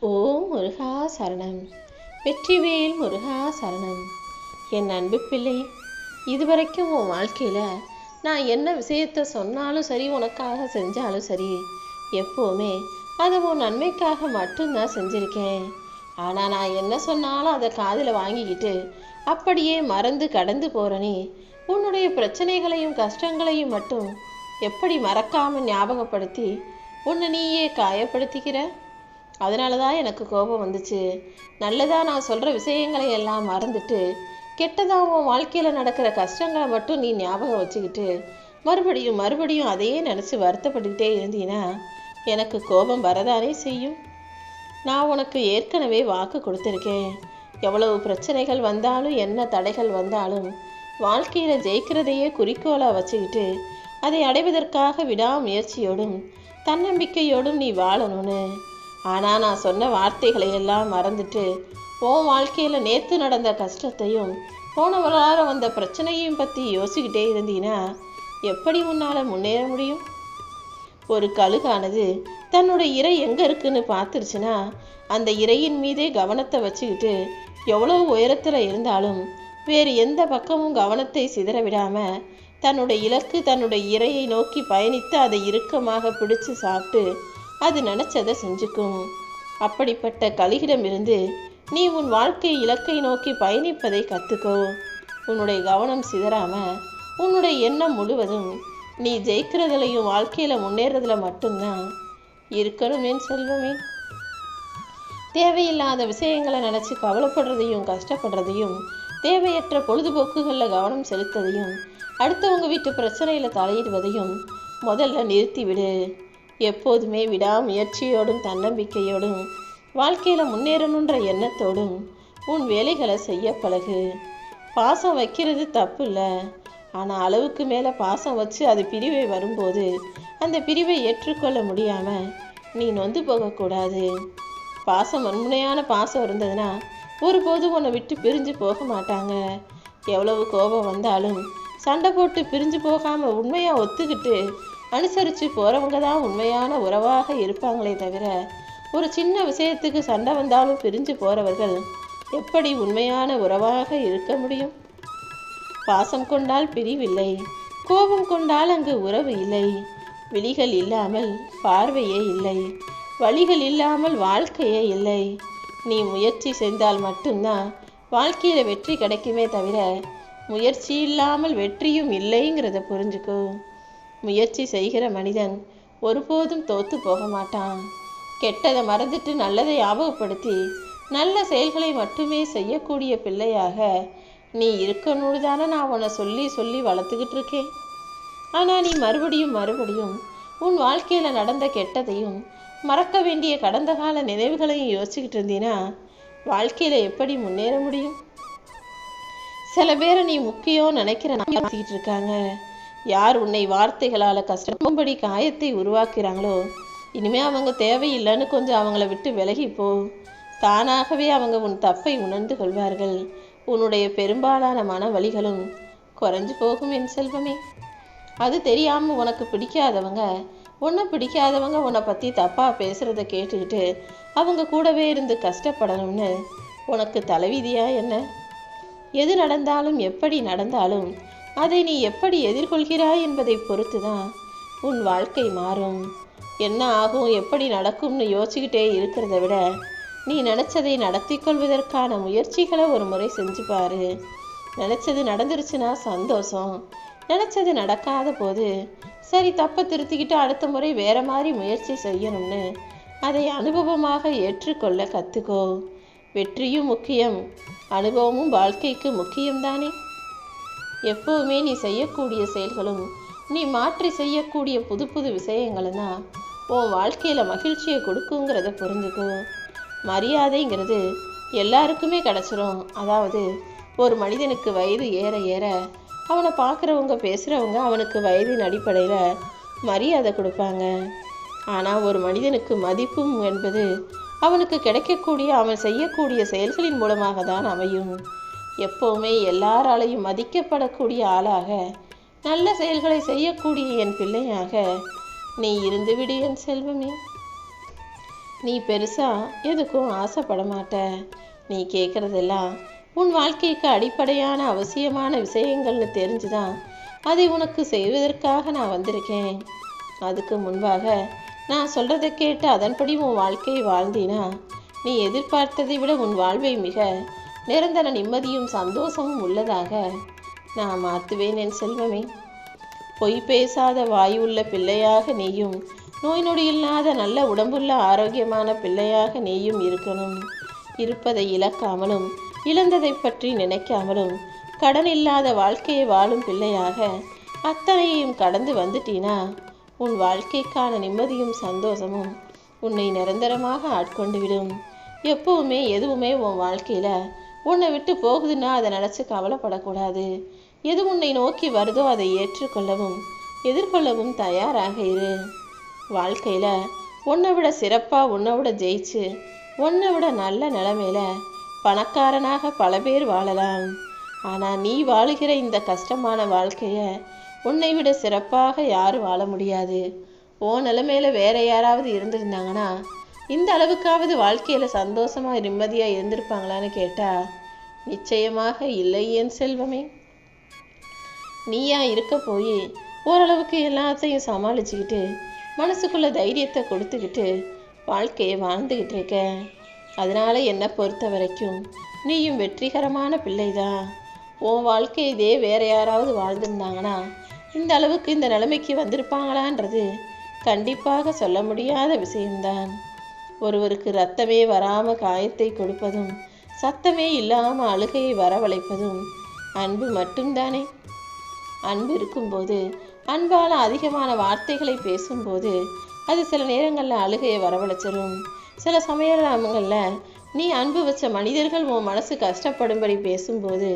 ஓம் முருகா சரணம். வெற்றிவேல் முருகா சரணம். என் அன்பு பிள்ளை, இதுவரைக்கும் உன் வாழ்க்கையில் நான் என்ன விஷயத்தை சொன்னாலும் சரி, உனக்காக செஞ்சாலும் சரி, எப்போவுமே அதை உன் நன்மைக்காக மட்டும்தான் செஞ்சுருக்கேன். ஆனால் நான் என்ன சொன்னாலும் அதை காதில் வாங்கிக்கிட்டு அப்படியே மறந்து கடந்து போகிறனே, உன்னுடைய பிரச்சனைகளையும் கஷ்டங்களையும் மட்டும் எப்படி மறக்காமல் ஞாபகப்படுத்தி உன்னை நீயே காயப்படுத்திக்கிற? அதனால தான் எனக்கு கோபம் வந்துச்சு. நல்லதாக நான் சொல்கிற விஷயங்களை எல்லாம் மறந்துட்டு கெட்டதாக உன் வாழ்க்கையில் நடக்கிற கஷ்டங்களை மட்டும் நீ ஞாபகம் வச்சுக்கிட்டு மறுபடியும் மறுபடியும் அதையே நினச்சி வருத்தப்பட்டுக்கிட்டே இருந்தீன்னா எனக்கு கோபம் வரதானே செய்யும். நான் உனக்கு ஏற்கனவே வாக்கு கொடுத்துருக்கேன். எவ்வளவு பிரச்சனைகள் வந்தாலும் என்ன தடைகள் வந்தாலும் வாழ்க்கையில் ஜெயிக்கிறதையே குறிக்கோளாக வச்சுக்கிட்டு அதை அடைவதற்காக விடாமுயற்சியோடும் தன்னம்பிக்கையோடும் நீ வாழணும்னு. ஆனால் நான் சொன்ன வார்த்தைகளை எல்லாம் மறந்துட்டு உன் வாழ்க்கையில் நேற்று நடந்த கஷ்டத்தையும் போன வாரம் வந்த பிரச்சனையும் பற்றி யோசிக்கிட்டே இருந்தீன்னா எப்படி உன்னால் முன்னேற முடியும்? ஒரு கழுகானது தன்னோட இறை எங்கே இருக்குன்னு பார்த்துருச்சுன்னா அந்த இறையின் மீதே கவனத்தை வச்சுக்கிட்டு எவ்வளோ உயரத்தில் இருந்தாலும் வேறு எந்த பக்கமும் கவனத்தை சிதற விடாமல் தன்னோட இலக்கு தன்னுடைய இறையை நோக்கி பயணித்து அதை இறுக்கமாக பிடிச்சு சாப்பிட்டு அது நினச்சதை செஞ்சுக்கும். அப்படிப்பட்ட கழுகிடமிருந்து நீ உன் வாழ்க்கை இலக்கை நோக்கி பயணிப்பதை கற்றுக்கோ. உன்னுடைய கவனம் சிதறாமல் உன்னுடைய எண்ணம் முழுவதும் நீ ஜெயிக்கிறதுலையும் வாழ்க்கையில் முன்னேறதுல மட்டும்தான் இருக்கணும் என் செல்வமே. தேவையில்லாத விஷயங்களை நினச்சி கவலைப்படுறதையும் கஷ்டப்படுறதையும் தேவையற்ற பொழுதுபோக்குகளில் கவனம் செலுத்ததையும் அடுத்தவங்க வீட்டு பிரச்சனையில் தலையிடுவதையும் முதல்ல நிறுத்திவிடு. எப்போதுமே விடாமுயற்சியோடும் தன்னம்பிக்கையோடும் வாழ்க்கையில் முன்னேறணுன்ற எண்ணத்தோடும் உன் வேலைகளை செய்ய பழகு. பாசம் வைக்கிறது தப்பு இல்லை, ஆனால் அளவுக்கு மேலே பாசம் வச்சு அது பிரிவை வரும்போது அந்த பிரிவை ஏற்றுக்கொள்ள முடியாமல் நீ நொந்து போகக்கூடாது. பாசம் வன்முனையான பாசம் இருந்ததுன்னா ஒருபோதும் உன்னை விட்டு பிரிஞ்சு போக மாட்டாங்க. எவ்வளவு கோபம் வந்தாலும் சண்டை போட்டு பிரிஞ்சு போகாமல் உண்மையாக ஒத்துக்கிட்டு அனுசரித்து போகிறவங்க தான் உண்மையான உறவாக இருப்பாங்களே தவிர ஒரு சின்ன விஷயத்துக்கு சண்டை வந்தாலும் பிரிஞ்சு போகிறவர்கள் எப்படி உண்மையான உறவாக இருக்க முடியும்? பாசம் கொண்டால் பிரிவில்லை, கோபம் கொண்டால் அங்கு உறவு இல்லை. விழிகள் இல்லாமல் பார்வையே இல்லை, வழிகள் இல்லாமல் வாழ்க்கையே இல்லை. நீ முயற்சி செய்தால் மட்டும்தான் வாழ்க்கையில் வெற்றி கிடைக்குமே தவிர முயற்சி இல்லாமல் வெற்றியும் இல்லைங்கிறத புரிஞ்சுக்கோ. முயற்சி செய்கிற மனிதன் ஒருபோதும் தோற்று போக மாட்டான். கெட்டதை மறந்துட்டு நல்லதை ஞாபகப்படுத்தி நல்ல செயல்களை மட்டுமே செய்யக்கூடிய பிள்ளையாக நீ இருக்கணும்னு தானே நான் உன்னை சொல்லி சொல்லி வளர்த்துக்கிட்டு இருக்கேன். ஆனால் நீ மறுபடியும் மறுபடியும் உன் வாழ்க்கையில் நடந்த கெட்டதையும் மறக்க வேண்டிய கடந்த கால நினைவுகளையும் யோசிச்சுக்கிட்டு இருந்தீன்னா வாழ்க்கையில் எப்படி முன்னேற முடியும்? சில பேரை நீ முக்கியம் நினைக்கிற யோசிக்கிட்டு இருக்காங்க. யார் உன்னை வார்த்தைகளால் கஷ்டப்படும்படி காயத்தை உருவாக்குறாங்களோ இனிமேல் அவங்க தேவையில்லைன்னு கொஞ்சம் அவங்கள விட்டு விலகிப்போ. தானாகவே அவங்க உன் தப்பை உணர்ந்து கொள்வார்கள். உன்னுடைய பெரும்பாலான மன வலிகளும் குறைஞ்சு போகும் என் செல்வமே. அது தெரியாமல் உனக்கு பிடிக்காதவங்க உன்னை பற்றி தப்பாக பேசுகிறத கேட்டுக்கிட்டு அவங்க கூடவே இருந்து கஷ்டப்படணும்னு உனக்கு தலைவிதியா என்ன? எது நடந்தாலும் எப்படி நடந்தாலும் அதை நீ எப்படி எதிர்கொள்கிறாய் என்பதை பொறுத்து தான் உன் வாழ்க்கை மாறும். என்ன ஆகும் எப்படி நடக்கும்னு யோசிச்சுக்கிட்டே இருக்கிறத விட நீ நினச்சதை நடத்தி கொள்வதற்கான முயற்சிகளை ஒரு முறை செஞ்சு பாரு. நினச்சது நடந்துருச்சுன்னா சந்தோஷம், நினச்சது நடக்காத போது சரி தப்பை திருத்திக்கிட்டு அடுத்த முறை வேற மாதிரி முயற்சி செய்யணும்னு அதை அனுபவமாக ஏற்றுக்கொள்ள கற்றுக்கோ. வெற்றியும் முக்கியம், அனுபவமும் வாழ்க்கைக்கு முக்கியம்தானே. எப்போவுமே நீ செய்யக்கூடிய செயல்களும் நீ மாற்றி செய்யக்கூடிய புது புது விஷயங்களும் தான் உன் வாழ்க்கையில் மகிழ்ச்சியை கொடுக்குங்கிறத புரிஞ்சுக்கோ. மரியாதைங்கிறது எல்லாருக்குமே கிடச்சிரும். அதாவது ஒரு மனிதனுக்கு வயது ஏற ஏற அவனை பார்க்குறவங்க பேசுகிறவங்க அவனுக்கு வயதின் அடிப்படையில் மரியாதை கொடுப்பாங்க. ஆனால் ஒரு மனிதனுக்கு மதிப்பும் என்பது அவனுக்கு கிடைக்கக்கூடிய அவன் செய்யக்கூடிய செயல்களின் மூலமாக தான் அமையும். எப்போவுமே எல்லாராலையும் மதிக்கப்படக்கூடிய ஆளாக நல்ல செயல்களை செய்யக்கூடிய என் பிள்ளையாக நீ இருந்துவிடு என் செல்வமே. நீ பெருசா எதுக்கும் ஆசைப்பட மாட்ட. நீ கேட்குறதெல்லாம் உன் வாழ்க்கைக்கு அடிப்படையான அவசியமான விஷயங்கள்னு தெரிஞ்சுதான் அதை உனக்கு செய்வதற்காக நான் வந்திருக்கேன். அதுக்கு முன்பாக நான் சொல்கிறத கேட்டு அதன்படி உன் வாழ்க்கையை வாழ்ந்தினா நீ எதிர்பார்த்ததை விட உன் வாழ்வை மிக நிரந்தர நிம்மதியும் சந்தோஷமும் உள்ளதாக நான் மாற்றுவேன் என் செல்வமே. பொய் பேசாத வாயுள்ள பிள்ளையாக நீயும், நோய் நொடி இல்லாத நல்ல உடம்புள்ள ஆரோக்கியமான பிள்ளையாக நீயும் இருக்கணும். இருப்பதை இழக்காமலும் இழந்ததை பற்றி நினைக்காமலும் கடன் இல்லாத வாழ்க்கையை வாழும் பிள்ளையாக அத்தனையையும் கடந்து வந்துட்டீனா உன் வாழ்க்கைக்கான நிம்மதியும் சந்தோஷமும் உன்னை நிரந்தரமாக ஆட்கொண்டு விடும். எப்பவுமே எதுவுமே உன் வாழ்க்கையில் உன்னை விட்டு போகுதுன்னா அதை நினச்சி கவலைப்படக்கூடாது. எது உன்னை நோக்கி வருதோ அதை ஏற்றுக்கொள்ளவும் எதிர்கொள்ளவும் தயாராக இரு. வாழ்க்கையில் உன்னை விட சிறப்பாக, உன்னை விட ஜெயிச்சு, உன்னை விட நல்ல நிலைமையில பணக்காரனாக பல பேர் வாழலாம். ஆனால் நீ வாழுகிற இந்த கஷ்டமான வாழ்க்கையை உன்னை விட சிறப்பாக யாரும் வாழ முடியாது. ஓ நிலைமையில வேற யாராவது இருந்திருந்தாங்கன்னா இந்த அளவுக்காவது வாழ்க்கையில் சந்தோஷமாக நிம்மதியாக இருந்திருப்பாங்களான்னு கேட்டால் நிச்சயமாக இல்லை என் செல்வமே. நீயா இருக்க போய் ஓரளவுக்கு எல்லாத்தையும் சமாளிச்சுக்கிட்டு மனசுக்குள்ள தைரியத்தை கொடுத்துக்கிட்டு வாழ்க்கையை வாழ்ந்துக்கிட்டு இருக்க. அதனால என்னை பொறுத்த வரைக்கும் நீயும் வெற்றிகரமான பிள்ளைதான். உன் வாழ்க்கை இதே வேற யாராவது வாழ்ந்திருந்தாங்கன்னா இந்த அளவுக்கு இந்த நிலைமைக்கு வந்திருப்பாங்களான்றது கண்டிப்பாக சொல்ல முடியாத விஷயம்தான். ஒருவருக்கு ரத்தமே வராமல் காயத்தை கொடுப்பதும் சத்தமே இல்லாமல் அழுகையை வரவழைப்பதும் அன்பு மட்டும்தானே. அன்பு இருக்கும்போது, அன்பால் அதிகமான வார்த்தைகளை பேசும்போது அது சில நேரங்களில் அழுகையை வரவழைச்சிடும். சில சமயங்களில் நீ அன்பு வச்ச மனிதர்கள் உன் மனசு கஷ்டப்படும்படி பேசும்போது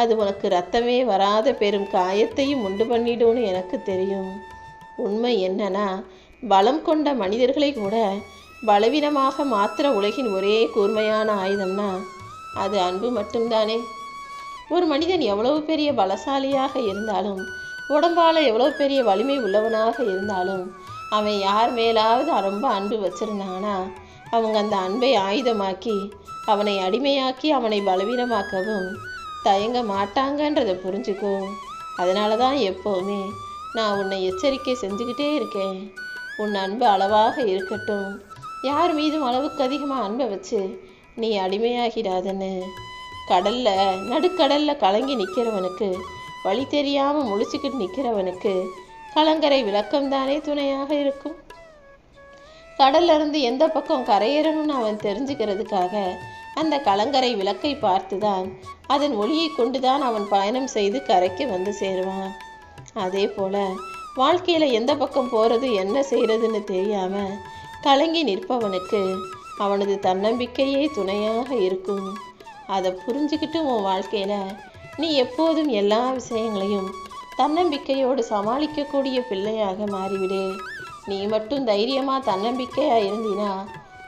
அது உனக்கு ரத்தமே வராத பெரும் காயத்தையும் உண்டு பண்ணிடும்னு எனக்கு தெரியும். உண்மை என்னன்னா, பலம் கொண்ட மனிதர்களை கூட பலவீனமாக மாத்திர உலகின் ஒரே கூர்மையான ஆயுதம்னா அது அன்பு மட்டும்தானே. ஒரு மனிதன் எவ்வளவு பெரிய பலசாலியாக இருந்தாலும், உடம்பால் எவ்வளோ பெரிய வலிமை உள்ளவனாக இருந்தாலும், அவன் யார் மேலாவது ரொம்ப அன்பு வச்சிருந்தாங்கன்னா அவங்க அந்த அன்பை ஆயுதமாக்கி அவனை அடிமையாக்கி அவனை பலவீனமாக்கவும் தயங்க மாட்டாங்கன்றதை புரிஞ்சுக்கோ. அதனால தான் எப்போவுமே நான் உன்னை எச்சரிக்கை செஞ்சுக்கிட்டே இருக்கேன். உன் அன்பு அளவாக இருக்கட்டும். யார் மீதும் அளவுக்கு அதிகமாக அன்பை வச்சு நீ அடிமையாகிடாதன்னு. நடுக்கடல்ல கலங்கி நிற்கிறவனுக்கு, வழி தெரியாமல் முழிச்சுக்கிட்டு நிற்கிறவனுக்கு கலங்கரை விளக்கம்தானே துணையாக இருக்கும். கடல்ல இருந்து எந்த பக்கம் கரையேறணும்னு அவன் தெரிஞ்சுக்கிறதுக்காக அந்த கலங்கரை விளக்கை பார்த்துதான் அதன் ஒளியை கொண்டுதான் அவன் பயணம் செய்து கரைக்கு வந்து சேருவான். அதே போல வாழ்க்கையில எந்த பக்கம் போறது என்ன செய்யறதுன்னு தெரியாம கலங்கி நிற்பவனுக்கு அவனது தன்னம்பிக்கையே துணையாக இருக்கும். அதை புரிஞ்சுக்கிட்டு உன் வாழ்க்கையில நீ எப்போதும் எல்லா விஷயங்களையும் தன்னம்பிக்கையோடு சமாளிக்கக்கூடிய பிள்ளையாக மாறிவிடு. நீ மட்டும் தைரியமா தன்னம்பிக்கையா இருந்தினா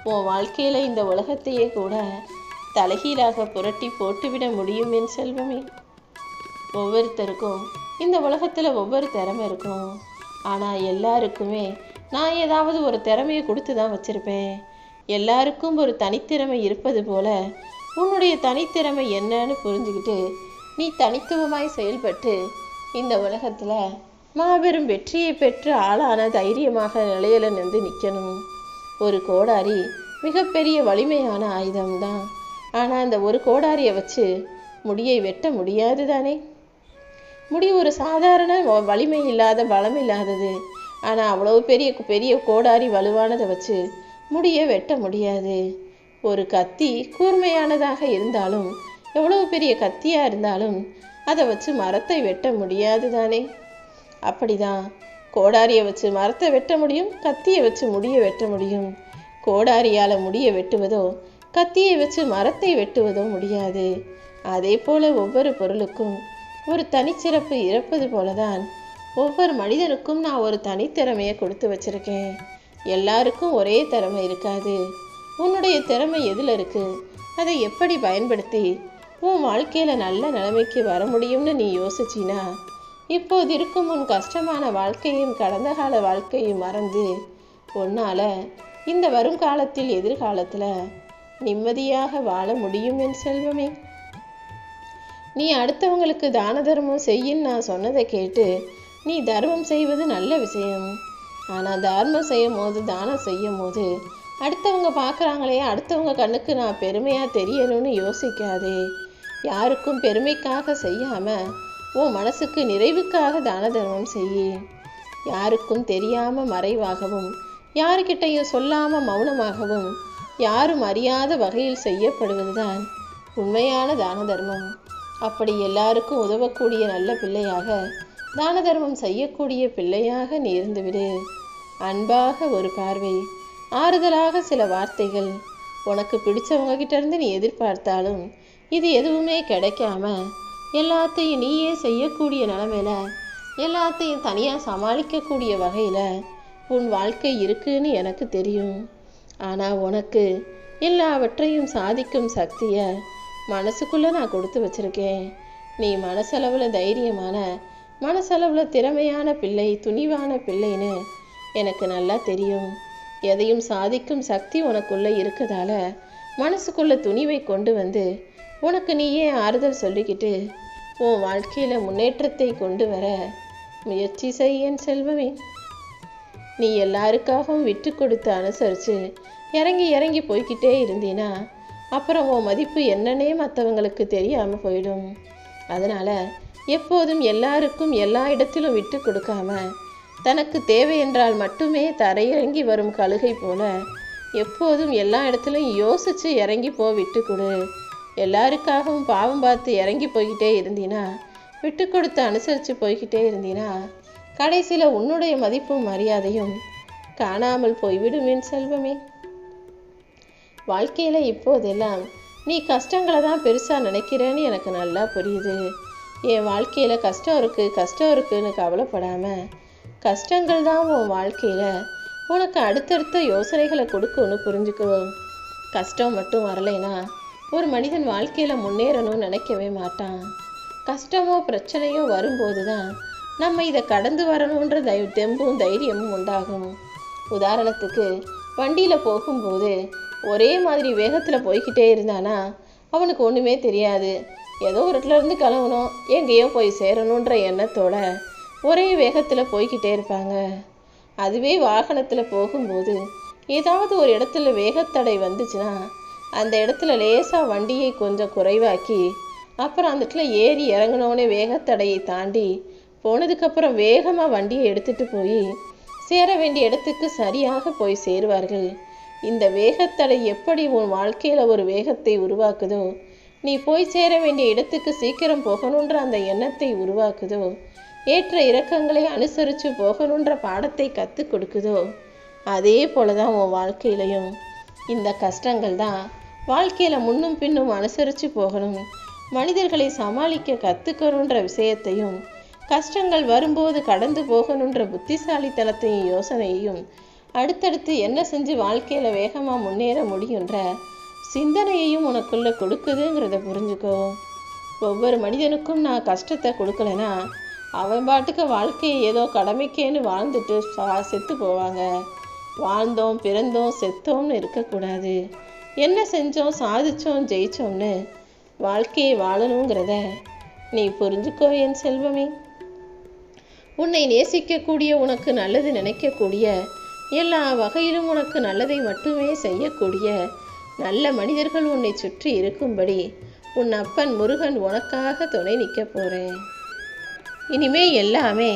உன் வாழ்க்கையில இந்த உலகத்தையே கூட தலைகீழாக புரட்டி போட்டுவிட முடியும் என் செல்வமே. ஒவ்வொருத்தருக்கும் இந்த உலகத்துல ஒவ்வொரு திறமை இருக்கும். ஆனா எல்லாருக்குமே நான் ஏதாவது ஒரு திறமையை கொடுத்து தான் வச்சிருப்பேன். எல்லாருக்கும் ஒரு தனித்திறமை இருப்பது போல உன்னுடைய தனித்திறமை என்னன்னு புரிஞ்சுக்கிட்டு நீ தனித்துவமாய் செயல்பட்டு இந்த உலகத்துல மாபெரும் வெற்றியை பெற்று ஆளான தைரியமாக நிலையில நின்று நிற்கணும். ஒரு கோடாரி மிகப்பெரிய வலிமையான ஆயுதம்தான். ஆனா அந்த ஒரு கோடாரியை வச்சு முடியை வெட்ட முடியாது தானே. முடி ஒரு சாதாரண வலிமை இல்லாத பலம் இல்லாதது. ஆனா அவ்வளவு பெரிய பெரிய கோடாரி வலுவானதை வச்சு முடியை வெட்ட முடியாது. ஒரு கத்தி கூர்மையானதாக இருந்தாலும், எவ்வளவு பெரிய கத்தியா இருந்தாலும் அதை வச்சு மரத்தை வெட்ட முடியாது தானே. அப்படிதான் கோடாரியை வச்சு மரத்தை வெட்ட முடியும், கத்தியை வச்சு முடியை வெட்ட முடியும். கோடாரியால முடியை வெட்டுவதோ கத்தியை வச்சு மரத்தை வெட்டுவதோ முடியாது. அதே போல ஒவ்வொரு பொருளுக்கும் ஒரு தனிச்சிறப்பு இருப்பது போலதான் ஒவ்வொரு மனிதனுக்கும் நான் ஒரு தனித்திறமையை கொடுத்து வச்சிருக்கேன். எல்லாருக்கும் ஒரே திறமை இருக்காது. உன்னுடைய திறமை எதில் இருக்கு, அதை எப்படி பயன்படுத்தி உன் வாழ்க்கையில நல்ல நிலைமைக்கு வர முடியும்னு நீ யோசிச்சினா இப்போது இருக்கும் உன் கஷ்டமான வாழ்க்கையும் கடந்த கால வாழ்க்கையும் மறந்து உன்னால இந்த வருங்காலத்தில் எதிர்காலத்தில் நிம்மதியாக வாழ முடியும் என் செல்வமே. நீ அடுத்தவங்களுக்கு தான தர்மம் செய்யின்னு நான் சொன்னதை கேட்டு நீ தர்மம் செய்வது நல்ல விஷயம். ஆனால் தர்மம் செய்யும் போது தானம் செய்யும் போது அடுத்தவங்க பார்க்குறாங்களே, அடுத்தவங்க கண்ணுக்கு நான் பெருமையாக தெரியணும்னு யோசிக்காதே. யாருக்கும் பெருமைக்காக செய்யாமல் உன் மனசுக்கு நிறைவுக்காக தான தர்மம் செய்யி. யாருக்கும் தெரியாமல் மறைவாகவும் யாருக்கிட்டையும் சொல்லாமல் மௌனமாகவும் யாரும் அறியாத வகையில் செய்யப்படுவதுதான் உண்மையான தான தர்மம். அப்படி எல்லாருக்கும் உதவக்கூடிய நல்ல பிள்ளையாக, தான தர்மம் செய்யக்கூடிய பிள்ளையாக நீ இருந்துவிடு. அன்பாக ஒரு பார்வை, ஆறுதலாக சில வார்த்தைகள். உனக்கு பிடிச்சவங்க கிட்ட இருந்து நீ எதிர்பார்த்தாலும் இது எதுவுமே கிடைக்காம எல்லாத்தையும் நீயே செய்யக்கூடிய நிலைமையில, எல்லாத்தையும் தனியாக சமாளிக்கக்கூடிய வகையில் உன் வாழ்க்கை இருக்குன்னு எனக்கு தெரியும். ஆனால் உனக்கு எல்லாவற்றையும் சாதிக்கும் சக்தியை மனசுக்குள்ளே நான் கொடுத்து வச்சிருக்கேன். நீ மனசளவில் தைரியமான, மனசளவில் திறமையான பிள்ளை, துணிவான பிள்ளைன்னு எனக்கு நல்லா தெரியும். எதையும் சாதிக்கும் சக்தி உனக்குள்ளே இருக்கதால மனசுக்குள்ள துணிவை கொண்டு வந்து உனக்கு நீயே ஆறுதல் சொல்லிக்கிட்டு உன் வாழ்க்கையில் முன்னேற்றத்தை கொண்டு வர முயற்சி செய்ய என் செல்வமே. நீ எல்லாருக்காகவும் விட்டு கொடுத்து அனுசரித்து இறங்கி இறங்கி போய்கிட்டே இருந்தீன்னா அப்புறம் உன் மதிப்பு என்னன்னே மற்றவங்களுக்கு தெரியாமல் போயிடும். அதனால் எப்போதும் எல்லாருக்கும் எல்லா இடத்திலும் விட்டு கொடுக்காம தனக்கு தேவை என்றால் மட்டுமே தரையிறங்கி வரும் கழுகை போல எப்போதும் எல்லா இடத்துலையும் யோசித்து இறங்கி விட்டு கொடு. எல்லாருக்காகவும் பாவம் பார்த்து இறங்கி போய்கிட்டே இருந்தீனா, விட்டு கொடுத்து அனுசரித்து போய்கிட்டே இருந்தீனா கடைசியில் உன்னுடைய மதிப்பும் மரியாதையும் காணாமல் போய்விடும் என் செல்வமே. வாழ்க்கையில் இப்போதெல்லாம் நீ கஷ்டங்களை தான் பெருசாக நினைக்கிறேன்னு எனக்கு நல்லா புரியுது. என் வாழ்க்கையில் கஷ்டம் இருக்குன்னு கவலைப்படாமல், கஷ்டங்கள் தான் உன் வாழ்க்கையில் உனக்கு அடுத்தடுத்த யோசனைகளை கொடுக்குன்னு புரிஞ்சுக்கோ. கஷ்டம் மட்டும் வரலைன்னா ஒரு மனிதன் வாழ்க்கையில் முன்னேறணும்னு நினைக்கவே மாட்டான். கஷ்டமோ பிரச்சனையோ வரும்போது தான் நம்ம இதை கடந்து வரணுன்ற தெம்பும் தைரியமும் உண்டாகும். உதாரணத்துக்கு வண்டியில் போகும்போது ஒரே மாதிரி வேகத்தில் போய்கிட்டே இருந்தானா அவனுக்கு ஒன்றுமே தெரியாது. ஏதோ ஒரு இடத்துலேருந்து கிளம்பணும், எங்கேயோ போய் சேரணுன்ற எண்ணத்தோட ஒரே வேகத்தில் போய்கிட்டே இருப்பாங்க. அதுவே வாகனத்தில் போகும்போது ஏதாவது ஒரு இடத்துல வேகத்தடை வந்துச்சுன்னா அந்த இடத்துல லேசாக வண்டியை கொஞ்சம் குறைவாக்கி அப்புறம் அந்த இடத்துல ஏறி இறங்கினோடனே வேகத்தடையை தாண்டி போனதுக்கப்புறம் வேகமாக வண்டியை எடுத்துகிட்டு போய் சேர வேண்டிய இடத்துக்கு சரியாக போய் சேருவார்கள். இந்த வேகத்தடை எப்படி உன் வாழ்க்கையில் ஒரு வேகத்தை உருவாக்குதோ, நீ போய் சேர வேண்டிய இடத்துக்கு சீக்கிரம் போகணுன்ற அந்த எண்ணத்தை உருவாக்குதோ, ஏற்ற இறக்கங்களை அனுசரித்து போகணுன்ற பாடத்தை கற்றுக் கொடுக்குதோ, அதே போல தான் உன் வாழ்க்கையிலையும் இந்த கஷ்டங்கள் தான் வாழ்க்கையில் முன்னும் பின்னும் அனுசரித்து போகணும், மனிதர்களை சமாளிக்க கற்றுக்கணுன்ற விஷயத்தையும், கஷ்டங்கள் வரும்போது கடந்து போகணுன்ற புத்திசாலித்தனத்தையும் யோசனையையும், அடுத்தடுத்து என்ன செஞ்சு வாழ்க்கையில் வேகமாக முன்னேற முடியுன்ற சிந்தனையையும் உனக்குள்ளே கொடுக்குதுங்கிறத புரிஞ்சுக்கோ. ஒவ்வொரு மனிதனுக்கும் நான் கஷ்டத்தை கொடுக்கலனா அவன் பாட்டுக்கு வாழ்க்கையை ஏதோ கடமைக்கேன்னு வாழ்ந்துட்டு செத்து போவாங்க. வாழ்ந்தோம், பிறந்தோம், செத்தோம்னு இருக்கக்கூடாது. என்ன செஞ்சோம், சாதிச்சோம், ஜெயிச்சோம்னு வாழ்க்கையை வாழணுங்கிறத நீ புரிஞ்சுக்கோ என் செல்வமே. உன்னை நேசிக்கக்கூடிய, உனக்கு நல்லது நினைக்கக்கூடிய, எல்லா வகையிலும் உனக்கு நல்லதை மட்டுமே செய்யக்கூடிய நல்ல மனிதர்கள் உன்னை சுற்றி இருக்கும்படி உன் அப்பன் முருகன் உனக்காக துணை நிற்க போகிறேன். இனிமே எல்லாமே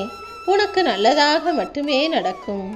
உனக்கு நல்லதாக மட்டுமே நடக்கும்.